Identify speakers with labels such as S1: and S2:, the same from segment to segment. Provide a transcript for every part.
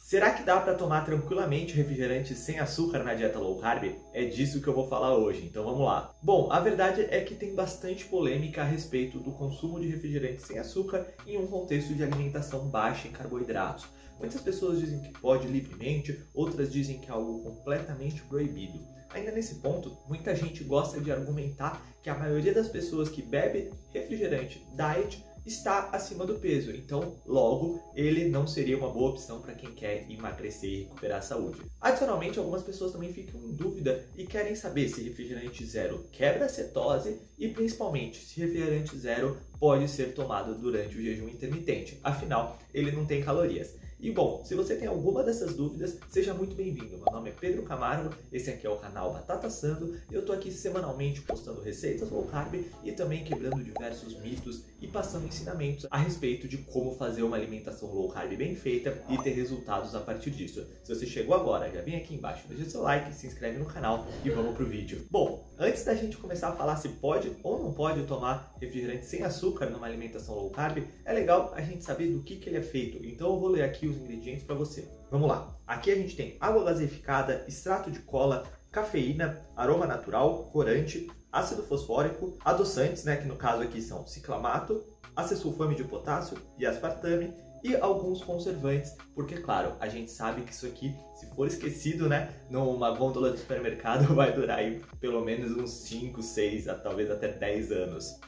S1: Será que dá para tomar tranquilamente refrigerante sem açúcar na dieta low carb? É disso que eu vou falar hoje, então vamos lá. Bom, a verdade é que tem bastante polêmica a respeito do consumo de refrigerante sem açúcar em um contexto de alimentação baixa em carboidratos. Muitas pessoas dizem que pode livremente, outras dizem que é algo completamente proibido. Ainda nesse ponto, muita gente gosta de argumentar que a maioria das pessoas que bebe refrigerante diet está acima do peso, então logo ele não seria uma boa opção para quem quer emagrecer e recuperar a saúde. Adicionalmente, algumas pessoas também ficam em dúvida e querem saber se refrigerante zero quebra a cetose e principalmente se refrigerante zero pode ser tomado durante o jejum intermitente, afinal ele não tem calorias. E bom, se você tem alguma dessas dúvidas, seja muito bem-vindo. Meu nome é Pedro Camargo, esse aqui é o canal Batata Assando e eu tô aqui semanalmente postando receitas low carb e também quebrando diversos mitos e passando ensinamentos a respeito de como fazer uma alimentação low carb bem feita e ter resultados a partir disso. Se você chegou agora, já vem aqui embaixo, deixa seu like, se inscreve no canal e vamos pro vídeo. Bom, antes da gente começar a falar se pode ou não pode tomar refrigerante sem açúcar numa alimentação low carb, é legal a gente saber do que ele é feito. Então eu vou ler aqui os ingredientes para você. Vamos lá. Aqui a gente tem água gaseificada, extrato de cola, cafeína, aroma natural, corante, ácido fosfórico, adoçantes, que no caso aqui são ciclamato, acesulfame de potássio e aspartame, e alguns conservantes, porque claro, a gente sabe que isso aqui, se for esquecido, numa gôndola do supermercado, vai durar aí pelo menos uns 5, 6, talvez até 10 anos.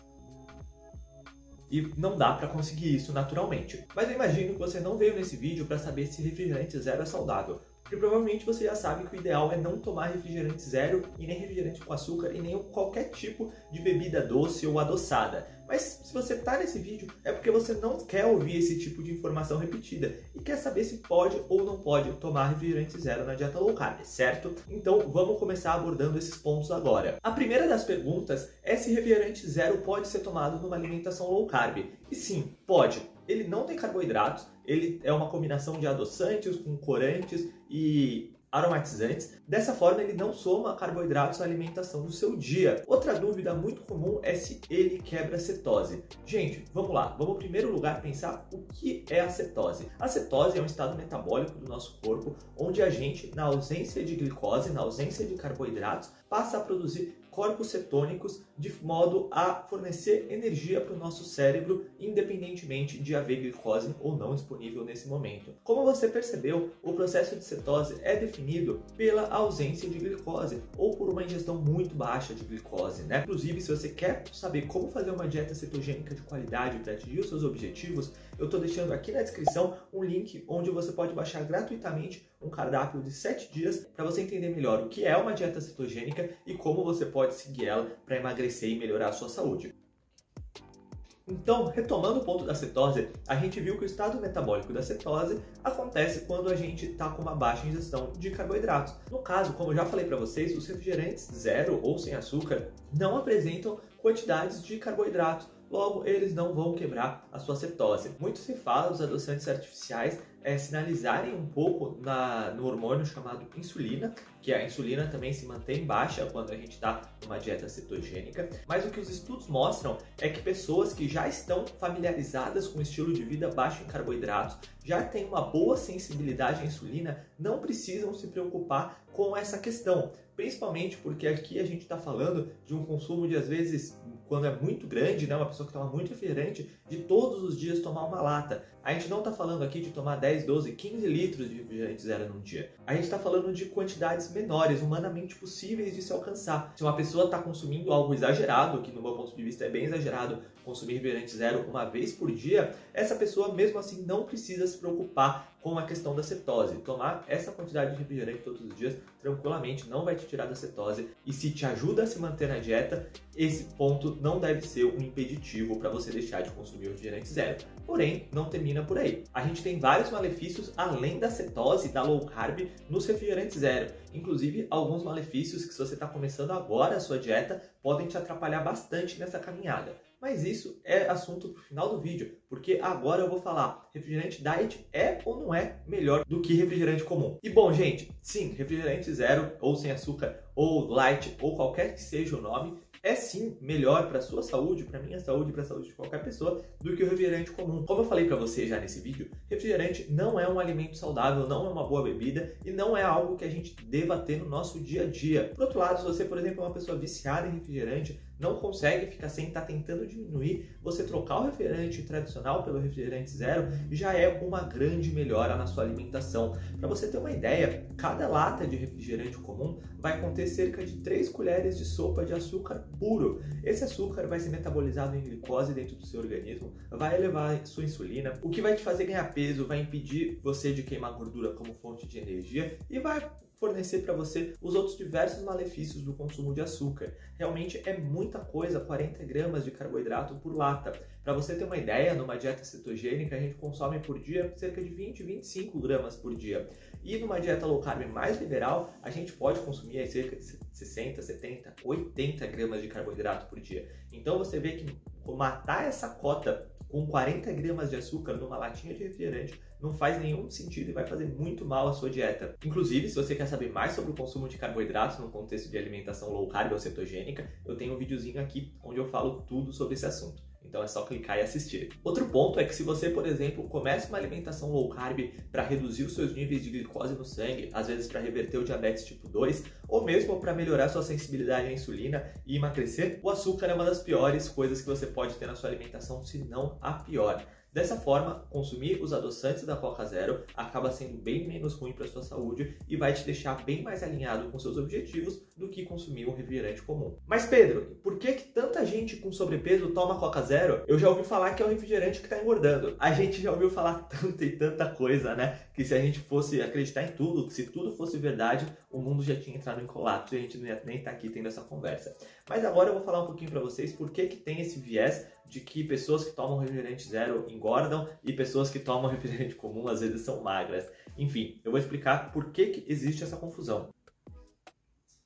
S1: E não dá para conseguir isso naturalmente. Mas eu imagino que você não veio nesse vídeo para saber se refrigerante zero é saudável. Porque provavelmente você já sabe que o ideal é não tomar refrigerante zero e nem refrigerante com açúcar e nem qualquer tipo de bebida doce ou adoçada. Mas se você está nesse vídeo é porque você não quer ouvir esse tipo de informação repetida e quer saber se pode ou não pode tomar refrigerante zero na dieta low carb, certo? Então vamos começar abordando esses pontos agora. A primeira das perguntas é se refrigerante zero pode ser tomado numa alimentação low carb. E sim, pode. Ele não tem carboidratos, ele é uma combinação de adoçantes com corantes e aromatizantes. Dessa forma, ele não soma carboidratos na alimentação do seu dia. Outra dúvida muito comum é se ele quebra a cetose. Gente, vamos lá. Vamos, em primeiro lugar, pensar o que é a cetose. A cetose é um estado metabólico do nosso corpo, onde a gente, na ausência de glicose, na ausência de carboidratos, passa a produzir corpos cetônicos de modo a fornecer energia para o nosso cérebro, independentemente de haver glicose ou não disponível nesse momento. Como você percebeu, o processo de cetose é definido pela ausência de glicose ou por uma ingestão muito baixa de glicose, Inclusive, se você quer saber como fazer uma dieta cetogênica de qualidade para atingir os seus objetivos, eu estou deixando aqui na descrição um link onde você pode baixar gratuitamente um cardápio de 7 dias para você entender melhor o que é uma dieta cetogênica e como você pode seguir ela para emagrecer e melhorar a sua saúde. Então, retomando o ponto da cetose, a gente viu que o estado metabólico da cetose acontece quando a gente está com uma baixa ingestão de carboidratos. No caso, como eu já falei para vocês, os refrigerantes zero ou sem açúcar não apresentam quantidades de carboidratos, logo eles não vão quebrar a sua cetose. Muito se fala dos adoçantes artificiais sinalizarem um pouco no hormônio chamado insulina, que a insulina também se mantém baixa quando a gente está numa dieta cetogênica, mas o que os estudos mostram é que pessoas que já estão familiarizadas com um estilo de vida baixo em carboidratos, já têm uma boa sensibilidade à insulina, não precisam se preocupar com essa questão, principalmente porque aqui a gente está falando de um consumo de, às vezes, quando é muito grande, uma pessoa que toma muito refrigerante, de todos os dias tomar uma lata. A gente não está falando aqui de tomar 10, 12, 15 litros de refrigerante zero num dia. A gente está falando de quantidades menores, humanamente possíveis de se alcançar. Se uma pessoa está consumindo algo exagerado, que no meu ponto de vista é bem exagerado, consumir refrigerante zero uma vez por dia, essa pessoa mesmo assim não precisa se preocupar com a questão da cetose. Tomar essa quantidade de refrigerante todos os dias tranquilamente não vai te tirar da cetose e se te ajuda a se manter na dieta, esse ponto não deve ser um impeditivo para você deixar de consumir o refrigerante zero. Porém, não termina por aí. A gente tem vários malefícios além da cetose e da low carb nos refrigerantes zero. Inclusive, alguns malefícios que, se você está começando agora a sua dieta, podem te atrapalhar bastante nessa caminhada. Mas isso é assunto para o final do vídeo, porque agora eu vou falar, refrigerante diet é ou não é melhor do que refrigerante comum? E bom, gente, sim, refrigerante zero, ou sem açúcar, ou light, ou qualquer que seja o nome, é sim melhor para a sua saúde, para a minha saúde, para a saúde de qualquer pessoa, do que o refrigerante comum. Como eu falei para você já nesse vídeo, refrigerante não é um alimento saudável, não é uma boa bebida e não é algo que a gente deva ter no nosso dia a dia. Por outro lado, se você, por exemplo, é uma pessoa viciada em refrigerante, não consegue ficar sem, está tentando diminuir, você trocar o refrigerante tradicional pelo refrigerante zero já é uma grande melhora na sua alimentação. Para você ter uma ideia, cada lata de refrigerante comum vai conter cerca de 3 colheres de sopa de açúcar puro. Esse açúcar vai ser metabolizado em glicose dentro do seu organismo, vai elevar sua insulina, o que vai te fazer ganhar peso, vai impedir você de queimar gordura como fonte de energia e vai fornecer para você os outros diversos malefícios do consumo de açúcar. Realmente é muita coisa, 40 gramas de carboidrato por lata. Para você ter uma ideia, numa dieta cetogênica a gente consome por dia cerca de 20, 25 gramas por dia. E numa dieta low carb mais liberal, a gente pode consumir cerca de 60, 70, 80 gramas de carboidrato por dia. Então você vê que matar essa cota com 40 gramas de açúcar numa latinha de refrigerante não faz nenhum sentido e vai fazer muito mal à sua dieta. Inclusive, se você quer saber mais sobre o consumo de carboidratos no contexto de alimentação low carb ou cetogênica, eu tenho um videozinho aqui onde eu falo tudo sobre esse assunto. Então é só clicar e assistir. Outro ponto é que se você, por exemplo, começa uma alimentação low carb para reduzir os seus níveis de glicose no sangue, às vezes para reverter o diabetes tipo 2, ou mesmo para melhorar sua sensibilidade à insulina e emagrecer, o açúcar é uma das piores coisas que você pode ter na sua alimentação, se não a pior. Dessa forma, consumir os adoçantes da Coca Zero acaba sendo bem menos ruim para a sua saúde e vai te deixar bem mais alinhado com seus objetivos do que consumir um refrigerante comum. Mas Pedro, por que tanta gente com sobrepeso toma Coca Zero? Eu já ouvi falar que é um refrigerante que está engordando. A gente já ouviu falar tanto e tanta coisa, né? Que se a gente fosse acreditar em tudo, se tudo fosse verdade, o mundo já tinha entrado em colapso e a gente não ia nem estar aqui tendo essa conversa. Mas agora eu vou falar um pouquinho para vocês por que tem esse viés de que pessoas que tomam refrigerante zero engordam e pessoas que tomam refrigerante comum às vezes são magras. Enfim, eu vou explicar por que existe essa confusão.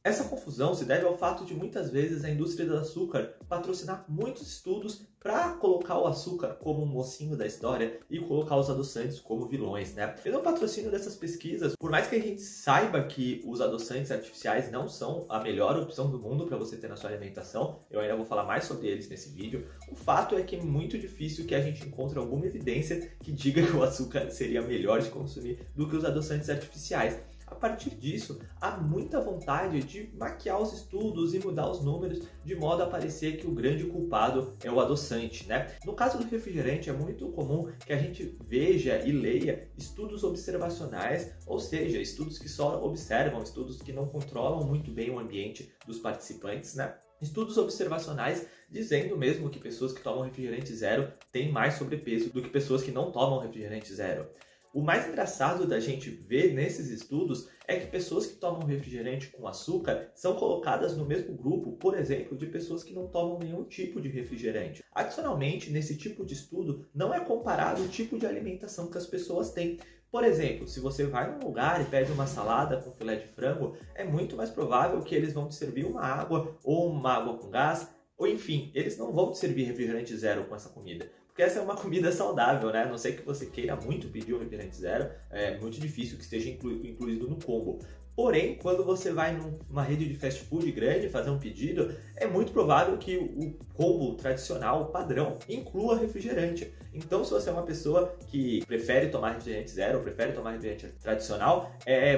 S1: Essa confusão se deve ao fato de muitas vezes a indústria do açúcar patrocinar muitos estudos para colocar o açúcar como um mocinho da história e colocar os adoçantes como vilões, né? E no patrocínio dessas pesquisas, por mais que a gente saiba que os adoçantes artificiais não são a melhor opção do mundo para você ter na sua alimentação, eu ainda vou falar mais sobre eles nesse vídeo, o fato é que é muito difícil que a gente encontre alguma evidência que diga que o açúcar seria melhor de consumir do que os adoçantes artificiais. A partir disso, há muita vontade de maquiar os estudos e mudar os números de modo a parecer que o grande culpado é o adoçante, né? No caso do refrigerante, é muito comum que a gente veja e leia estudos observacionais, ou seja, estudos que só observam, estudos que não controlam muito bem o ambiente dos participantes, né? Estudos observacionais dizendo mesmo que pessoas que tomam refrigerante zero têm mais sobrepeso do que pessoas que não tomam refrigerante zero. O mais engraçado da gente ver nesses estudos é que pessoas que tomam refrigerante com açúcar são colocadas no mesmo grupo, por exemplo, de pessoas que não tomam nenhum tipo de refrigerante. Adicionalmente, nesse tipo de estudo, não é comparado o tipo de alimentação que as pessoas têm. Por exemplo, se você vai num lugar e pede uma salada com filé de frango, é muito mais provável que eles vão te servir uma água ou uma água com gás, ou enfim, eles não vão te servir refrigerante zero com essa comida. Porque essa é uma comida saudável, né? A não ser que você queira muito pedir um refrigerante zero, é muito difícil que esteja incluído no combo. Porém, quando você vai numa rede de fast food grande fazer um pedido, é muito provável que o combo tradicional, o padrão, inclua refrigerante. Então, se você é uma pessoa que prefere tomar refrigerante zero, prefere tomar refrigerante tradicional,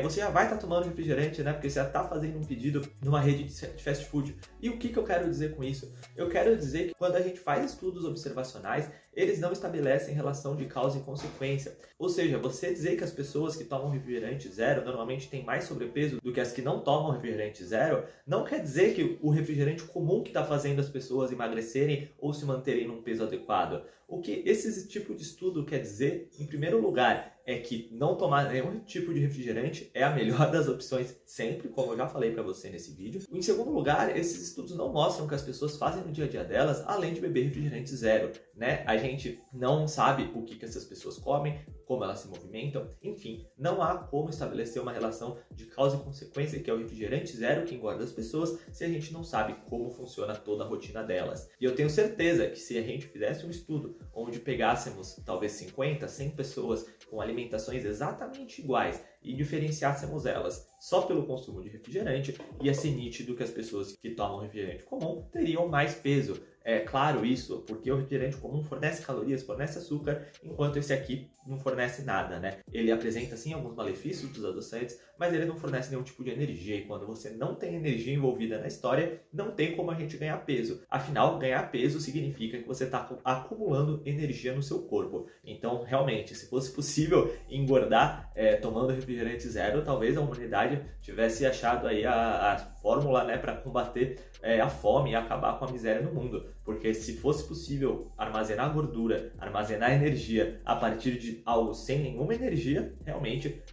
S1: você já vai estar tomando refrigerante, né? Porque você já está fazendo um pedido numa rede de fast food. E o que eu quero dizer com isso? Eu quero dizer que quando a gente faz estudos observacionais, eles não estabelecem relação de causa e consequência. Ou seja, você dizer que as pessoas que tomam refrigerante zero normalmente têm mais sobrepeso do que as que não tomam refrigerante zero, não quer dizer que o refrigerante comum que está fazendo as pessoas emagrecerem ou se manterem num peso adequado. O que esse tipo de estudo quer dizer, em primeiro lugar, é que não tomar nenhum tipo de refrigerante é a melhor das opções sempre, como eu já falei para você nesse vídeo. Em segundo lugar, esses estudos não mostram o que as pessoas fazem no dia a dia delas, além de beber refrigerante zero, né? A gente não sabe o que essas pessoas comem, como elas se movimentam, enfim, não há como estabelecer uma relação de causa e consequência, que é o refrigerante zero que engorda as pessoas, se a gente não sabe como funciona toda a rotina delas. E eu tenho certeza que se a gente fizesse um estudo onde pegássemos talvez 50, 100 pessoas com alimentações exatamente iguais e diferenciássemos elas só pelo consumo de refrigerante, ia ser nítido que as pessoas que tomam refrigerante comum teriam mais peso. É claro isso, porque o refrigerante comum fornece calorias, fornece açúcar, enquanto esse aqui não fornece nada, né? Ele apresenta sim alguns malefícios dos adoçantes, mas ele não fornece nenhum tipo de energia, e quando você não tem energia envolvida na história, não tem como a gente ganhar peso. Afinal, ganhar peso significa que você está acumulando energia no seu corpo. Então, realmente, se fosse possível engordar tomando refrigerante zero, talvez a humanidade tivesse achado aí a fórmula, né, para combater a fome e acabar com a miséria no mundo. Porque se fosse possível armazenar gordura, armazenar energia a partir de algo sem nenhuma energia, realmente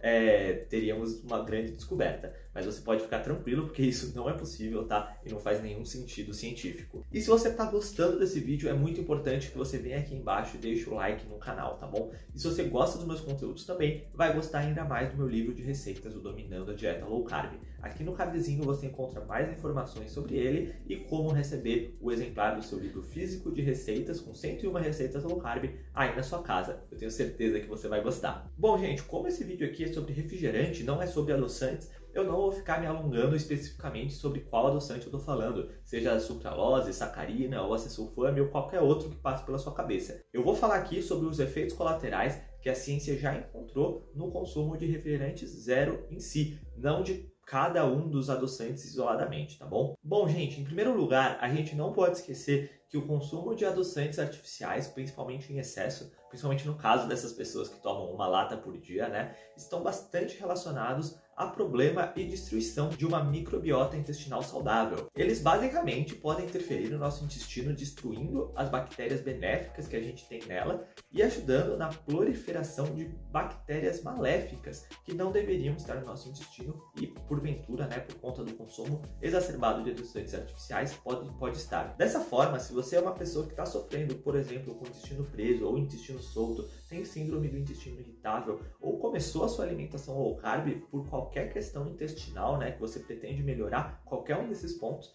S1: teríamos uma grande descoberta. Mas você pode ficar tranquilo, porque isso não é possível, tá? E não faz nenhum sentido científico. E se você tá gostando desse vídeo, é muito importante que você venha aqui embaixo e deixe o like no canal, tá bom? E se você gosta dos meus conteúdos também, vai gostar ainda mais do meu livro de receitas, o Dominando a Dieta Low Carb. Aqui no cardzinho você encontra mais informações sobre ele e como receber o exemplar do seu livro físico de receitas com 101 receitas low carb aí na sua casa. Eu tenho certeza que você vai gostar. Bom, gente, como esse vídeo aqui é sobre refrigerante, não é sobre adoçantes, eu não vou ficar me alongando especificamente sobre qual adoçante eu estou falando, seja a sucralose, sacarina ou acesulfame ou qualquer outro que passe pela sua cabeça. Eu vou falar aqui sobre os efeitos colaterais que a ciência já encontrou no consumo de refrigerantes zero em si, não de cada um dos adoçantes isoladamente, tá bom? Bom, gente, em primeiro lugar, a gente não pode esquecer que o consumo de adoçantes artificiais, principalmente em excesso, principalmente no caso dessas pessoas que tomam uma lata por dia, né, estão bastante relacionados a problema e destruição de uma microbiota intestinal saudável. Eles basicamente podem interferir no nosso intestino, destruindo as bactérias benéficas que a gente tem nela e ajudando na proliferação de bactérias maléficas que não deveriam estar no nosso intestino e, porventura, né, por conta do consumo exacerbado de adoçantes artificiais, pode estar. Dessa forma, se você é uma pessoa que está sofrendo, por exemplo, com o intestino preso ou intestino solto, tem síndrome do intestino irritável ou começou a sua alimentação low carb por qualquer questão intestinal, né, que você pretende melhorar qualquer um desses pontos,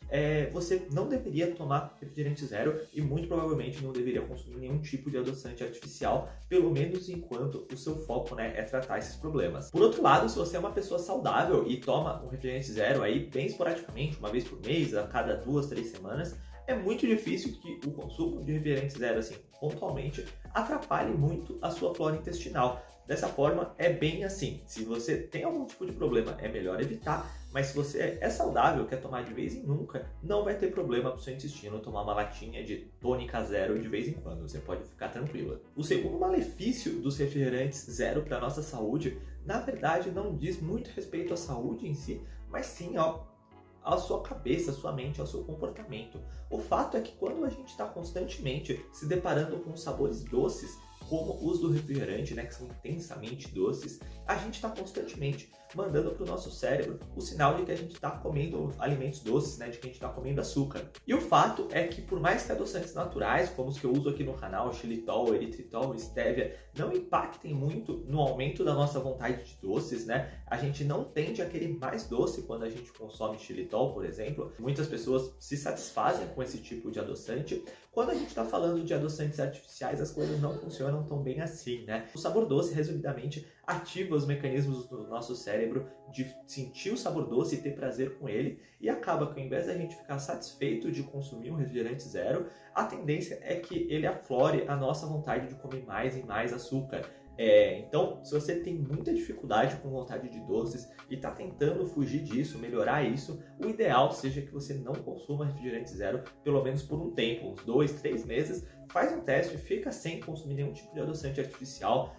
S1: você não deveria tomar refrigerante zero e muito provavelmente não deveria consumir nenhum tipo de adoçante artificial, pelo menos enquanto o seu foco, né, é tratar esses problemas. Por outro lado, se você é uma pessoa saudável e toma um refrigerante zero aí bem esporadicamente, uma vez por mês, a cada 2, 3 semanas, é muito difícil que o consumo de refrigerante zero, assim, pontualmente, atrapalhe muito a sua flora intestinal. Dessa forma, é bem assim. Se você tem algum tipo de problema, é melhor evitar, mas se você é saudável, quer tomar de vez em nunca, não vai ter problema para o seu intestino tomar uma latinha de tônica zero de vez em quando, você pode ficar tranquila. O segundo malefício dos refrigerantes zero para a nossa saúde, na verdade, não diz muito respeito à saúde em si, mas sim à sua cabeça, à sua mente, ao seu comportamento. O fato é que quando a gente está constantemente se deparando com sabores doces, como os do refrigerante, né, que são intensamente doces, a gente está constantemente mandando para o nosso cérebro o sinal de que a gente está comendo alimentos doces, né, de que a gente está comendo açúcar. E o fato é que por mais que adoçantes naturais, como os que eu uso aqui no canal, xilitol, eritritol, stevia, não impactem muito no aumento da nossa vontade de doces, né, a gente não tende a querer mais doce quando a gente consome xilitol, por exemplo. Muitas pessoas se satisfazem com esse tipo de adoçante. Quando a gente está falando de adoçantes artificiais, as coisas não funcionam tão bem assim, né? O sabor doce, resumidamente, ativa os mecanismos do nosso cérebro de sentir o sabor doce e ter prazer com ele, e acaba que ao invés da gente ficar satisfeito de consumir um refrigerante zero, a tendência é que ele aflore a nossa vontade de comer mais e mais açúcar. Então, se você tem muita dificuldade com vontade de doces e está tentando fugir disso, melhorar isso, o ideal seja que você não consuma refrigerante zero, pelo menos por um tempo, uns 2, 3 meses. Faz um teste, fica sem consumir nenhum tipo de adoçante artificial,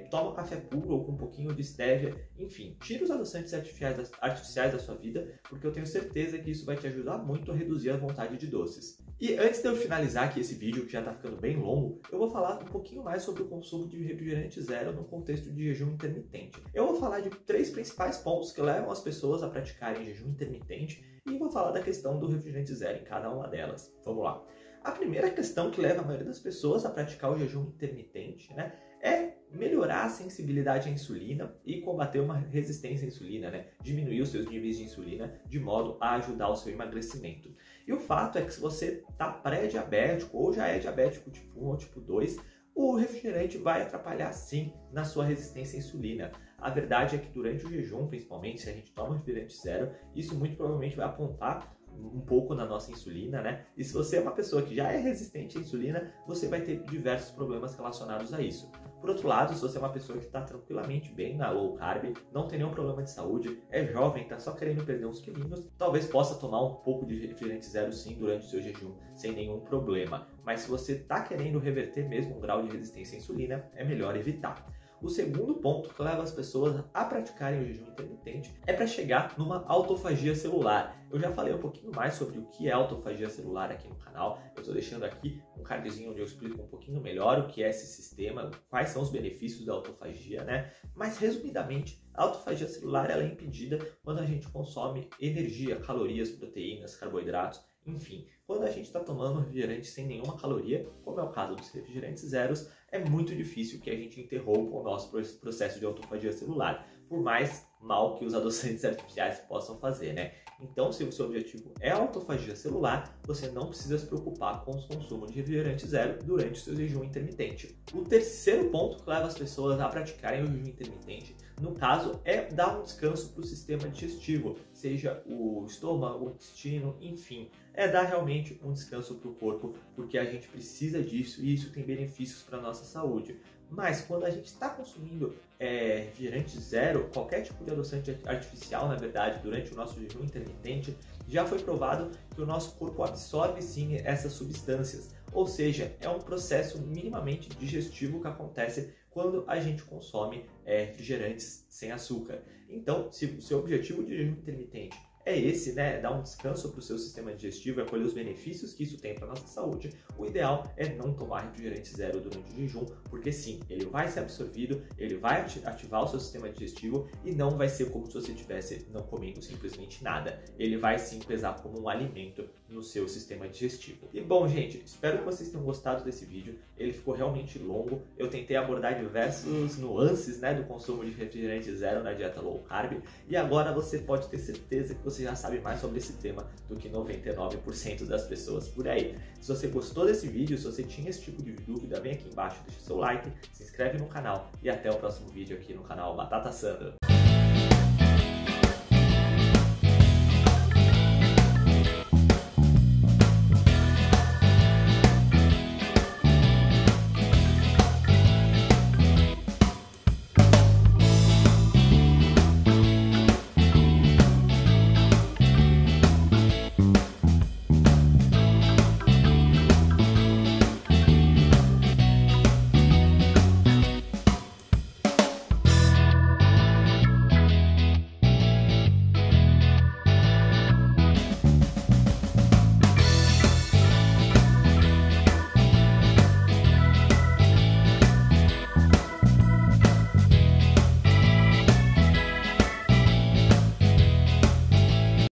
S1: toma café puro ou com um pouquinho de stevia, enfim, tira os adoçantes artificiais da sua vida, porque eu tenho certeza que isso vai te ajudar muito a reduzir a vontade de doces. E antes de eu finalizar aqui esse vídeo, que já está ficando bem longo, eu vou falar um pouquinho mais sobre o consumo de refrigerante zero no contexto de jejum intermitente. Eu vou falar de 3 principais pontos que levam as pessoas a praticarem jejum intermitente e vou falar da questão do refrigerante zero em cada uma delas. Vamos lá. A primeira questão que leva a maioria das pessoas a praticar o jejum intermitente, né, é melhorar a sensibilidade à insulina e combater uma resistência à insulina, né? Diminuir os seus níveis de insulina de modo a ajudar o seu emagrecimento. E o fato é que se você está pré-diabético ou já é diabético tipo 1 ou tipo 2, o refrigerante vai atrapalhar sim na sua resistência à insulina. A verdade é que durante o jejum, principalmente, se a gente toma um refrigerante zero, isso muito provavelmente vai apontar um pouco na nossa insulina, né? E se você é uma pessoa que já é resistente à insulina, você vai ter diversos problemas relacionados a isso. Por outro lado, se você é uma pessoa que está tranquilamente bem na low carb, não tem nenhum problema de saúde, é jovem, está só querendo perder uns quilinhos, talvez possa tomar um pouco de refrigerante zero sim durante o seu jejum, sem nenhum problema. Mas se você está querendo reverter mesmo um grau de resistência à insulina, é melhor evitar. O segundo ponto que leva as pessoas a praticarem o jejum intermitente é para chegar numa autofagia celular. Eu já falei um pouquinho mais sobre o que é autofagia celular aqui no canal. Eu estou deixando aqui um cardzinho onde eu explico um pouquinho melhor o que é esse sistema, quais são os benefícios da autofagia, né? Mas resumidamente, a autofagia celular ela é impedida quando a gente consome energia, calorias, proteínas, carboidratos, enfim. Quando a gente está tomando refrigerante sem nenhuma caloria, como é o caso dos refrigerantes zeros, é muito difícil que a gente interrompa o nosso processo de autofagia celular, por mais mal que os adoçantes artificiais possam fazer, né? Então, se o seu objetivo é autofagia celular, você não precisa se preocupar com o consumo de refrigerante zero durante o seu jejum intermitente. O terceiro ponto que leva as pessoas a praticarem o jejum intermitente, no caso, é dar um descanso para o sistema digestivo, seja o estômago, o intestino, enfim. É dar realmente um descanso para o corpo, porque a gente precisa disso e isso tem benefícios para a nossa saúde. Mas quando a gente está consumindo refrigerante zero, qualquer tipo de adoçante artificial, na verdade, durante o nosso jejum intermitente, já foi provado que o nosso corpo absorve sim essas substâncias. Ou seja, é um processo minimamente digestivo que acontece quando a gente consome refrigerantes sem açúcar. Então, se o seu objetivo de jejum intermitente é esse, né? Dar um descanso para o seu sistema digestivo e colher os benefícios que isso tem para a nossa saúde, o ideal é não tomar refrigerante zero durante o jejum, porque sim, ele vai ser absorvido, ele vai ativar o seu sistema digestivo e não vai ser como se você estivesse não comendo simplesmente nada. Ele vai sim pesar como um alimento no seu sistema digestivo. E bom, gente, espero que vocês tenham gostado desse vídeo. Ele ficou realmente longo. Eu tentei abordar diversos nuances, né, do consumo de refrigerante zero na dieta low carb e agora você pode ter certeza que você já sabe mais sobre esse tema do que 99% das pessoas por aí. Se você gostou desse vídeo, se você tinha esse tipo de dúvida, vem aqui embaixo, deixa seu like, se inscreve no canal e até o próximo vídeo aqui no canal Batata Assando.